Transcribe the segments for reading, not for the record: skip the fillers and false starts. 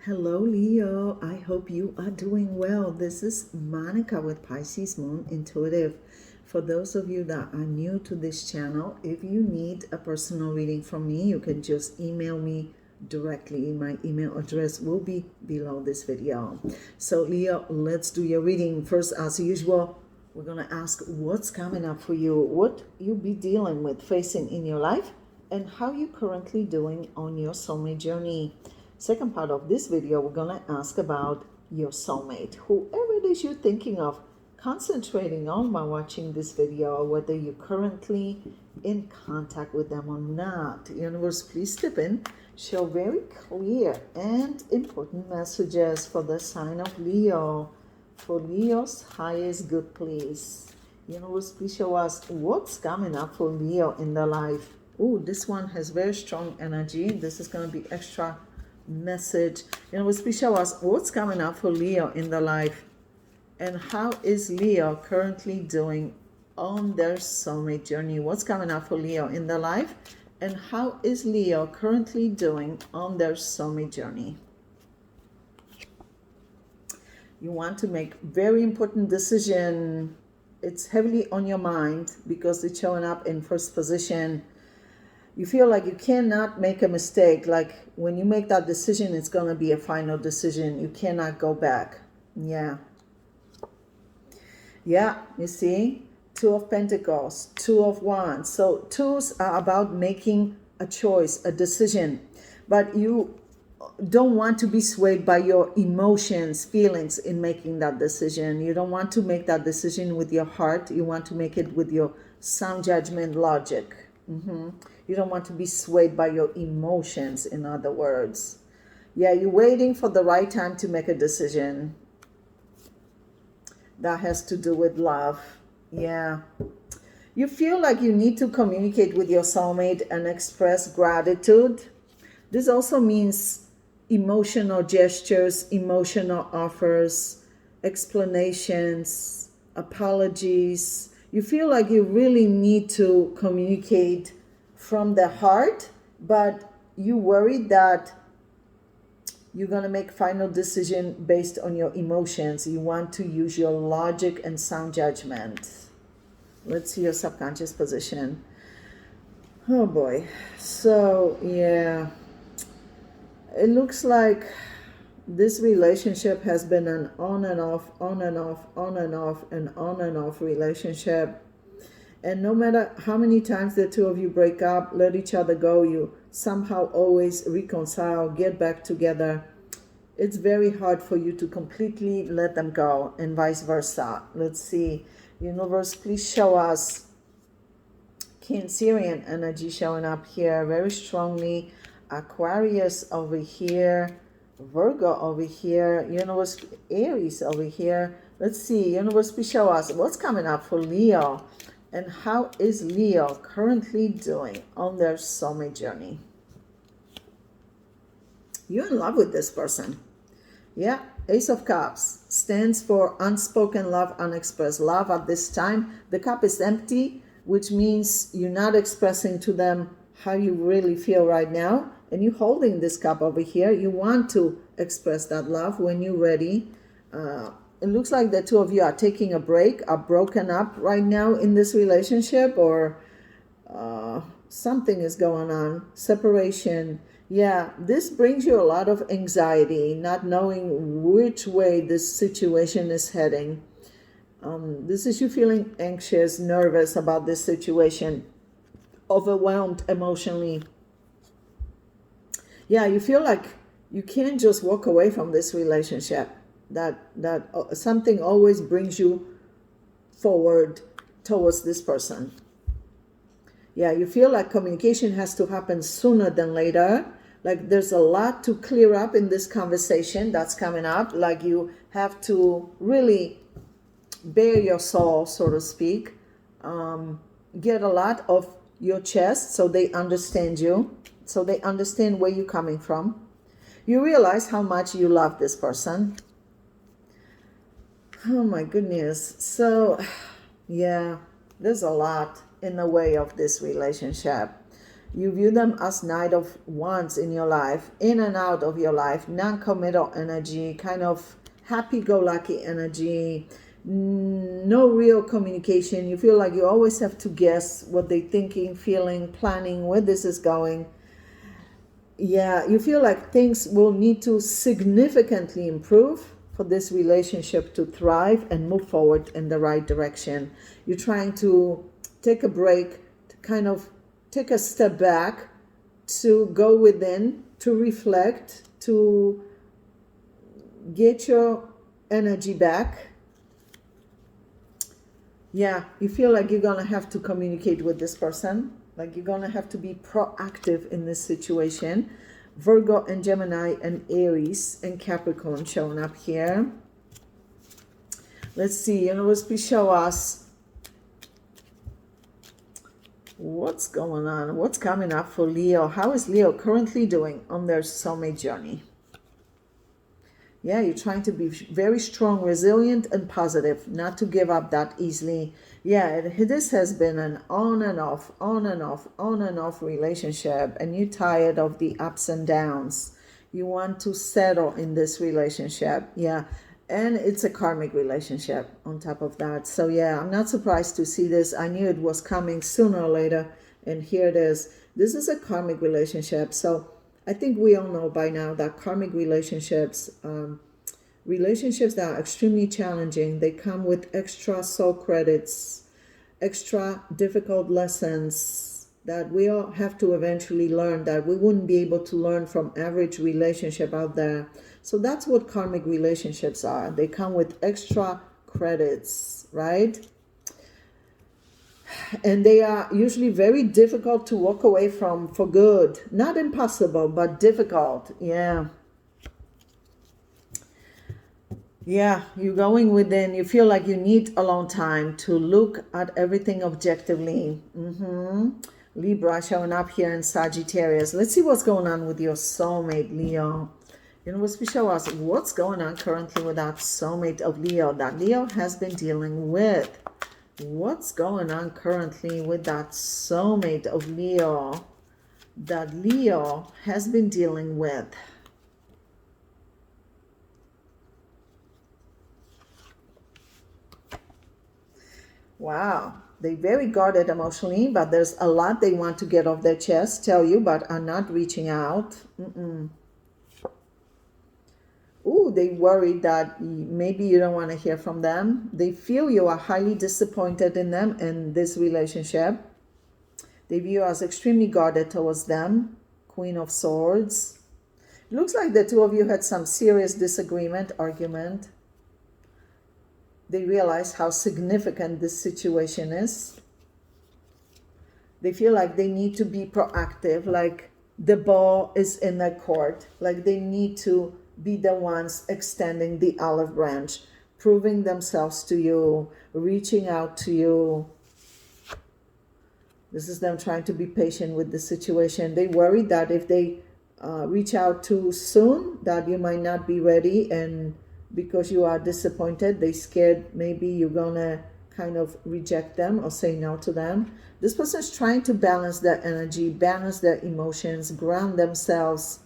Hello, Leo. I hope you are doing well. This is Monica with Pisces Moon Intuitive. For those of you that are new to this channel, if you need a personal reading from me, you can just email me directly. My email address will be below this video. So, Leo, let's do your reading. First, as usual, we're going to ask what's coming up for you, what you'll be dealing with, facing in your life, and how you're currently doing on your soulmate journey. Second part of this video, we're going to ask about your soulmate, whoever it is you're thinking of concentrating on while watching this video, whether you're currently in contact with them or not. Universe, please step in, show very clear and important messages for the sign of Leo, for Leo's highest good, please. Universe, please show us what's coming up for Leo in their life. Oh, this one has very strong energy. This is going to be extra message. Please show us what's coming up for Leo in their life, and how is Leo currently doing on their soulmate journey. What's coming up for Leo in their life, and how is Leo currently doing on their soulmate journey. You want to make very important decision. It's heavily on your mind because it's showing up in first position. You feel like you cannot make a mistake. Like when you make that decision, it's going to be a final decision. You cannot go back. Yeah, you see? Two of Pentacles, Two of Wands. So twos are about making a choice, a decision. But you don't want to be swayed by your emotions, feelings in making that decision. You don't want to make that decision with your heart. You want to make it with your sound judgment, logic. You don't want to be swayed by your emotions, in other words. Yeah, you're waiting for the right time to make a decision. That has to do with love. Yeah. You feel like you need to communicate with your soulmate and express gratitude. This also means emotional gestures, emotional offers, explanations, apologies. You feel like you really need to communicate from the heart, but you worry that you're going to make final decision based on your emotions. You want to use your logic and sound judgment. Let's see your subconscious position. Oh boy. So yeah, it looks like this relationship has been an on and off, on and off, on and off, and on and off relationship. And no matter how many times the two of you break up, let each other go, you somehow always reconcile, get back together. It's very hard for you to completely let them go, and vice versa. Let's see. Universe, please show us Cancerian energy showing up here very strongly. Aquarius over here. Virgo over here. Universe, Aries over here. Let's see. Universe, please show us what's coming up for Leo. And how is Leo currently doing on their soulmate journey? You're in love with this person. Yeah, Ace of Cups stands for unspoken love, unexpressed love. At this time, the cup is empty, which means you're not expressing to them how you really feel right now. And you're holding this cup over here. You want to express that love when you're ready. It looks like the two of you are taking a break, are broken up right now in this relationship, or something is going on. Separation. Yeah, this brings you a lot of anxiety, not knowing which way this situation is heading. This is you feeling anxious, nervous about this situation, overwhelmed emotionally. Yeah, you feel like you can't just walk away from this relationship. That something always brings you forward towards this person. Yeah, you feel like communication has to happen sooner than later. Like there's a lot to clear up in this conversation that's coming up. Like you have to really bare your soul, so to speak. Get a lot of your chest so they understand you. So they understand where you're coming from. You realize how much you love this person. Oh my goodness. So, yeah, there's a lot in the way of this relationship. You view them as Knight of Wands in your life, in and out of your life, non-committal energy, kind of happy-go-lucky energy, no real communication. You feel like you always have to guess what they're thinking, feeling, planning, where this is going. Yeah, you feel like things will need to significantly improve for this relationship to thrive and move forward in the right direction. You're trying to take a break, to kind of take a step back, to go within, to reflect, to get your energy back. Yeah, you feel like you're going to have to communicate with this person, like you're going to have to be proactive in this situation. Virgo and Gemini and Aries and Capricorn showing up here. Let's see, universe, please show us what's going on, what's coming up for Leo. How is Leo currently doing on their soulmate journey? Yeah, you're trying to be very strong, resilient, and positive, not to give up that easily. Yeah, this has been an on and off relationship, and you're tired of the ups and downs. You want to settle in this relationship. Yeah, and it's a karmic relationship on top of that. So yeah, I'm not surprised to see this. I knew it was coming sooner or later, and here it is. This is a karmic relationship. So I think we all know by now that karmic relationships, relationships that are extremely challenging, they come with extra soul credits, extra difficult lessons that we all have to eventually learn that we wouldn't be able to learn from average relationship out there. So that's what karmic relationships are. They come with extra credits, right? And they are usually very difficult to walk away from for good. Not impossible, but difficult. Yeah. Yeah, you're going within. You feel like you need a long time to look at everything objectively. Libra showing up here in Sagittarius. Let's see what's going on with your soulmate, Leo. Universe, show us what's going on currently with that soulmate of Leo that Leo has been dealing with. What's going on currently with that soulmate of Leo that Leo has been dealing with? Wow, they're very guarded emotionally, but there's a lot they want to get off their chest, tell you, but are not reaching out. Ooh, they worry that maybe you don't want to hear from them. They feel you are highly disappointed in them in this relationship. They view you as extremely guarded towards them. Queen of Swords. It looks like the two of you had some serious disagreement, argument. They realize how significant this situation is. They feel like they need to be proactive, like the ball is in their court, like they need to be the ones extending the olive branch, proving themselves to you, reaching out to you. This is them trying to be patient with the situation. They worry that if they reach out too soon, that you might not be ready, and because you are disappointed, they scared maybe you're gonna kind of reject them or say no to them. This person is trying to balance their energy, balance their emotions, ground themselves.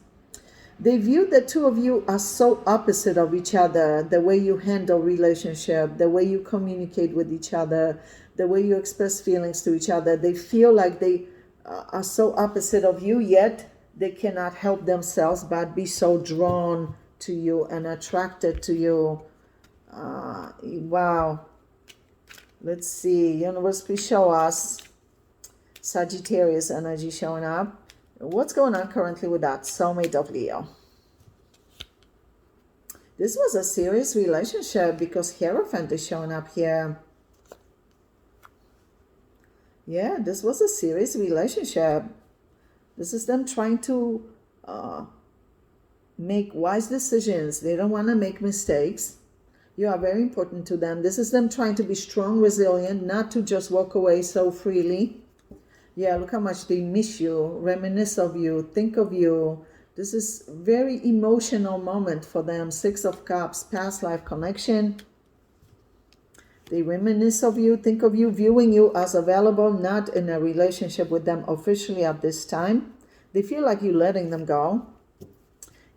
They view the two of you as so opposite of each other. The way you handle relationship, the way you communicate with each other, the way you express feelings to each other. They feel like they are so opposite of you, yet they cannot help themselves but be so drawn to you and attracted to you. Wow. Let's see. Universe, please show us Sagittarius energy showing up. What's going on currently with that soulmate of Leo? This was a serious relationship because Hierophant is showing up here. Yeah, this was a serious relationship. This is them trying to make wise decisions. They don't want to make mistakes. You are very important to them. This is them trying to be strong, resilient, not to just walk away so freely. Yeah, look how much they miss you, reminisce of you, think of you. This is a very emotional moment for them. Six of Cups, past life connection. They reminisce of you, think of you, viewing you as available, not in a relationship with them officially at this time. They feel like you're letting them go.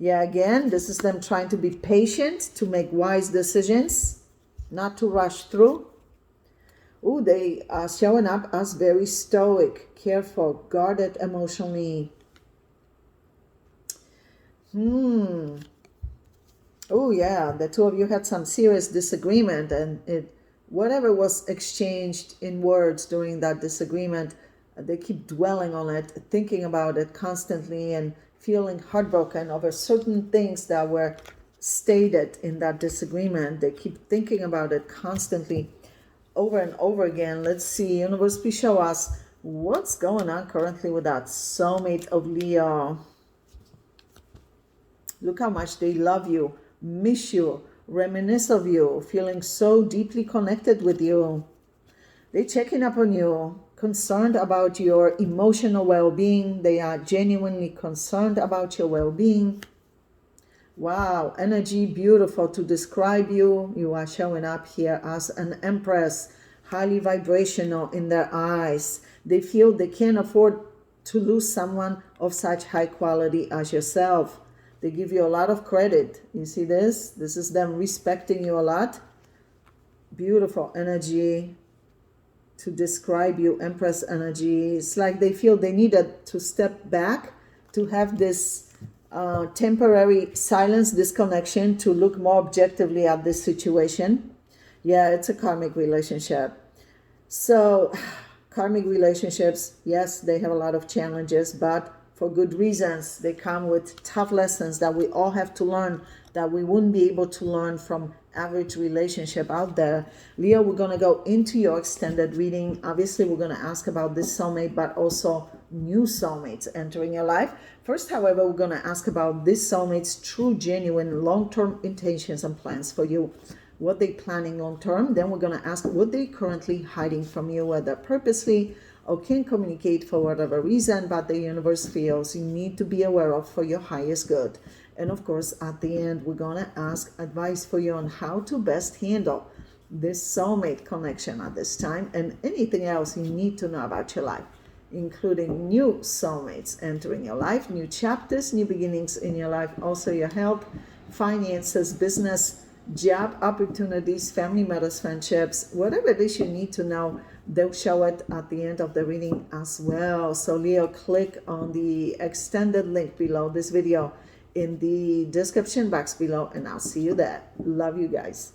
Yeah, again, this is them trying to be patient, to make wise decisions, not to rush through. Oh, they are showing up as very stoic, careful, guarded emotionally. Oh, yeah, the two of you had some serious disagreement, and whatever was exchanged in words during that disagreement, they keep dwelling on it, thinking about it constantly, and feeling heartbroken over certain things that were stated in that disagreement. They keep thinking about it constantly, over and over again. Let's see, universe, please show us what's going on currently with that soulmate of Leo. Look how much they love you, miss you, reminisce of you, feeling so deeply connected with you. They're checking up on you, concerned about your emotional well-being. They are genuinely concerned about your well-being. Wow, energy, beautiful to describe you. You are showing up here as an empress, highly vibrational in their eyes. They feel they can't afford to lose someone of such high quality as yourself. They give you a lot of credit. You see this? This is them respecting you a lot. Beautiful energy to describe you, empress energy. It's like they feel they needed to step back to have this temporary silence, disconnection, to look more objectively at this situation. Yeah, it's a karmic relationship. So karmic relationships, yes, they have a lot of challenges, but for good reasons. They come with tough lessons that we all have to learn, that we wouldn't be able to learn from average relationship out there. Leo, we're going to go into your extended reading. Obviously, we're going to ask about this soulmate, but also new soulmates entering your life. First, however, we're going to ask about this soulmate's true, genuine, long-term intentions and plans for you. What they're planning long-term. Then we're going to ask what they're currently hiding from you, whether purposely or can't communicate for whatever reason, but the universe feels you need to be aware of for your highest good. And of course, at the end, we're going to ask advice for you on how to best handle this soulmate connection at this time, and anything else you need to know about your life, including new soulmates entering your life, new chapters, new beginnings in your life, also your health, finances, business, job opportunities, family matters, friendships, whatever it is you need to know. They'll show it at the end of the reading as well. So Leo, click on the extended link below this video in the description box below, and I'll see you there. Love you guys.